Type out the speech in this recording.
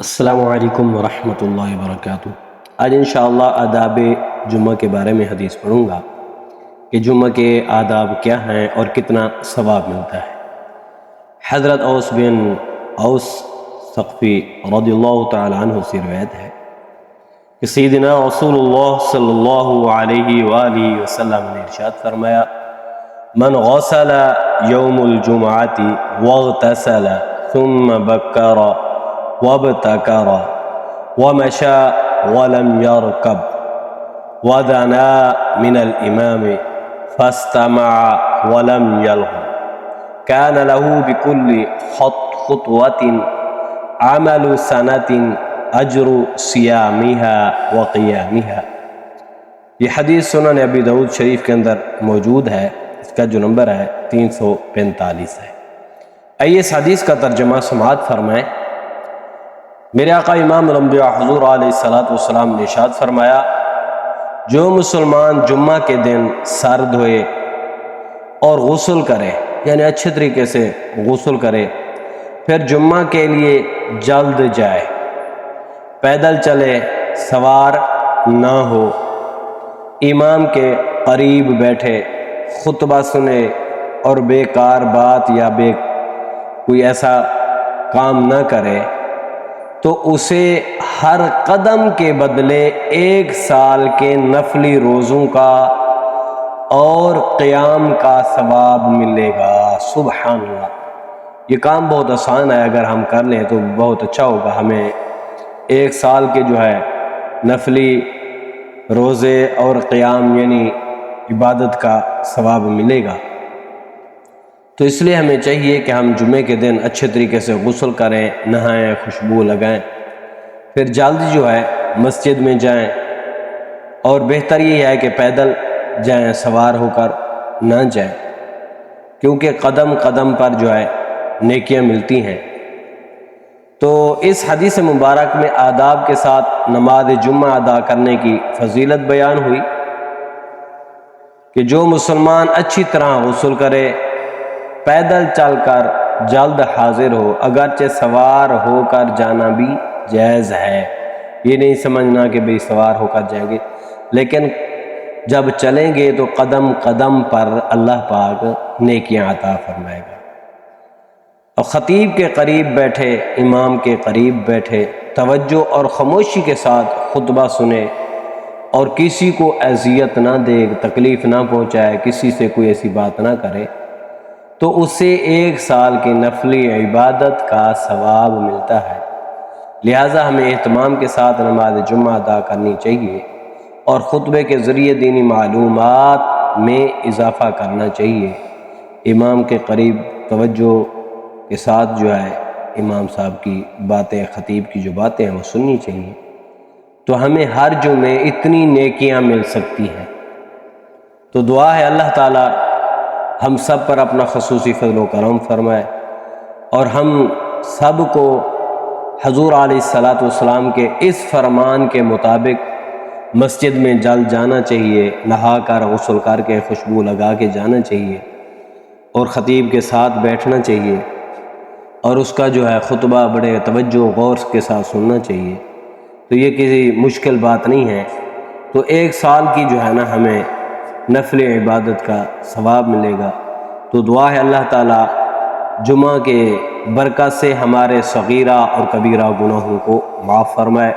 السلام علیکم ورحمۃ اللہ وبرکاتہ۔ آج انشاءاللہ آداب جمعہ کے بارے میں حدیث پڑھوں گا کہ جمعہ کے آداب کیا ہیں اور کتنا ثواب ملتا ہے۔ حضرت اوس بن اوس ثقفی رضی اللہ تعالی عنہ سے روایت ہے کہ سیدنا رسول اللہ صلی اللہ علیہ وآلہ وسلم نے ارشاد فرمایا، من غسل یوم الجمعۃ واغتسل ثم بکر وابتکر ومشى ولم يركب ودنا من الإمام فاستمع ولم يلغ كان له بكل خطوة عمل سنة أجر صيامها وقيامها۔ یہ حدیث سنن ابی داؤد شریف کے اندر موجود ہے، اس کا جو نمبر ہے 345 ہے۔ آئیے اس حدیث کا ترجمہ سماعت فرمائیں۔ میرے آقا امام الانبیاء حضور علیہ السلام نے ارشاد فرمایا، جو مسلمان جمعہ کے دن سر دھوئے اور غسل کرے، یعنی اچھے طریقے سے غسل کرے، پھر جمعہ کے لیے جلد جائے، پیدل چلے، سوار نہ ہو، امام کے قریب بیٹھے، خطبہ سنے اور بیکار بات یا کوئی ایسا کام نہ کرے، تو اسے ہر قدم کے بدلے 1 سال کے نفلی روزوں کا اور قیام کا ثواب ملے گا۔ سبحان اللہ، یہ کام بہت آسان ہے، اگر ہم کر لیں تو بہت اچھا ہوگا۔ ہمیں 1 سال کے نفلی روزے اور قیام یعنی عبادت کا ثواب ملے گا۔ تو اس لیے ہمیں چاہیے کہ ہم جمعے کے دن اچھے طریقے سے غسل کریں، نہائیں، خوشبو لگائیں، پھر جلد مسجد میں جائیں، اور بہتر یہ ہے کہ پیدل جائیں، سوار ہو کر نہ جائیں، کیونکہ قدم قدم پر نیکیاں ملتی ہیں۔ تو اس حدیث مبارک میں آداب کے ساتھ نماز جمعہ ادا کرنے کی فضیلت بیان ہوئی کہ جو مسلمان اچھی طرح غسل کرے، پیدل چل کر جلد حاضر ہو، اگرچہ سوار ہو کر جانا بھی جائز ہے، یہ نہیں سمجھنا کہ بھئی سوار ہو کر جائیں گے، لیکن جب چلیں گے تو قدم قدم پر اللہ پاک نیکیاں عطا فرمائے گا۔ اور خطیب کے قریب بیٹھے، امام کے قریب بیٹھے، توجہ اور خاموشی کے ساتھ خطبہ سنے اور کسی کو اذیت نہ دے، تکلیف نہ پہنچائے، کسی سے کوئی ایسی بات نہ کرے، تو اسے 1 سال کی نفلی عبادت کا ثواب ملتا ہے۔ لہٰذا ہمیں اہتمام کے ساتھ نماز جمعہ ادا کرنی چاہیے اور خطبے کے ذریعے دینی معلومات میں اضافہ کرنا چاہیے۔ امام کے قریب توجہ کے ساتھ امام صاحب کی باتیں، خطیب کی جو باتیں ہیں وہ سننی چاہیے، تو ہمیں ہر جمعے اتنی نیکیاں مل سکتی ہیں۔ تو دعا ہے اللہ تعالیٰ ہم سب پر اپنا خصوصی فضل و کرم فرمائے، اور ہم سب کو حضور علیہ السلام کے اس فرمان کے مطابق مسجد میں جلد جانا چاہیے، نہا کر غسل کر کے خوشبو لگا کے جانا چاہیے، اور خطیب کے ساتھ بیٹھنا چاہیے، اور اس کا خطبہ بڑے توجہ غور کے ساتھ سننا چاہیے۔ تو یہ کسی مشکل بات نہیں ہے۔ تو 1 سال کی ہمیں نفل عبادت کا ثواب ملے گا۔ تو دعا ہے اللہ تعالیٰ جمعہ کے برکت سے ہمارے صغیرہ اور کبیرہ گناہوں کو معاف فرمائے۔